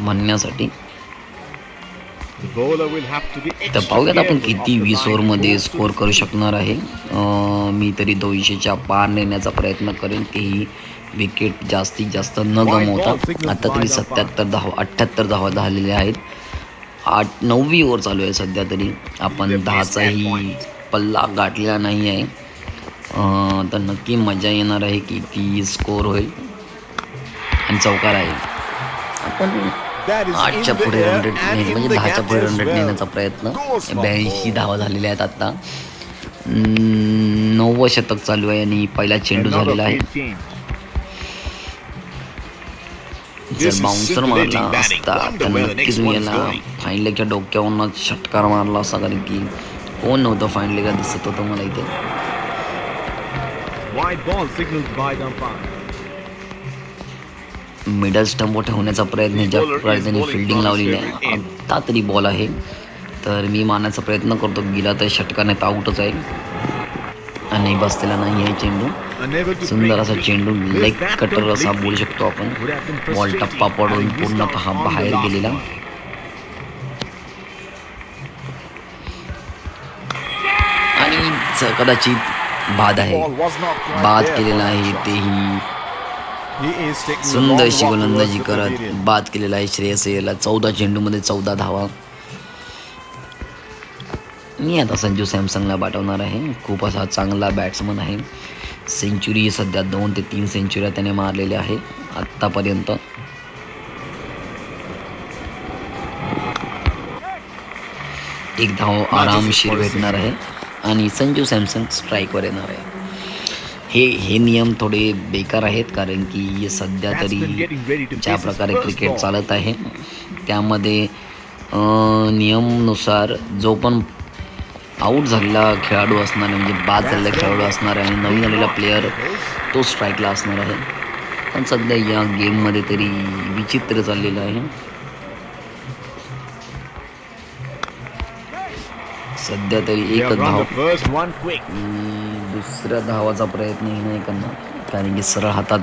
म्हणण्यासाठी. तर पाहूयात आपण किती 20 ओव्हरमध्ये स्कोर करू शकणार आहे. मी तरी 200च्या पार नेण्याचा प्रयत्न करेन, तेही विकेट जास्तीत जास्त न गमावता. आता तरी 78 धावा झालेल्या आहेत. 9वी ओव्हर चालू आहे सध्या तरी. आपण 10चाही पल्ला गाठलेला नाही आहे. तर नक्की मजा येणार आहे, किती स्कोर होईल आणि चौकार आहे. आपण 8च्या पुढे रन रेट म्हणजे 10च्या पुढे रन रेट नेण्याचा प्रयत्न. 82 धावा झालेल्या आहेत आता. 9वं शतक चालू आहे आणि पहिला चेंडू झालेला आहे. जर बाउन्सर मारला असता तर नक्कीच मी याला फाईन लेगच्या डोक्यावरूनच षटकार मारला असता, कारण की कोण नव्हतं फाईन लेगला दिसत होतं मला इथे. मिडल स्टंप ठेवण्याचा प्रयत्न, ज्या प्रकारे त्यांनी फिल्डिंग लावलेली आहे. आता तरी बॉल आहे, तर मी मारण्याचा प्रयत्न करतो. गेला तर षटकाने तर आऊटच आहे आणि बसलेला नाही आहे चेंडू. सुंदर असा चेंडू, लेग कटर असा बोलू शकतो आपण. बॉल टप्पा पडून पूर्णतः बाहेर गेलेला. आणि कदाचित बाद आहे, बाद केलेला आहे. तेही सुंदर अशी गोलंदाजी करत बाद केलेला आहे श्रेयस अय्यरला. 14 चेंडूमध्ये 14 धावा. मी आता संजू सॅमसनला पाठवणार आहे. खूप असा चांगला बॅट्समन आहे. सेंचुरी सध्या 2 ते 3 सेंचुऱ्या त्याने मारलेल्या आहे आत्तापर्यंत. एक धाव आरामशीर भेटणार आहे आणि संजू सॅमसन स्ट्राईकवर येणार आहे. हे नियम थोडे बेकार आहेत, कारण की सध्या तरी ज्या प्रकारे क्रिकेट चालत आहे त्यामध्ये नियमनुसार जो पण आऊट झालेला खेळाडू असणार आहे, म्हणजे बाद झालेला खेळाडू असणार आहे आणि नवीन आलेला प्लेयर तो स्ट्राईकला असणार आहे. पण सध्या या गेममध्ये तरी विचित्र चाललेलं आहे. सध्या तरी एक धाव, दुसऱ्या धावाचा प्रयत्नही नाही करणार, कारण की सरळ हातात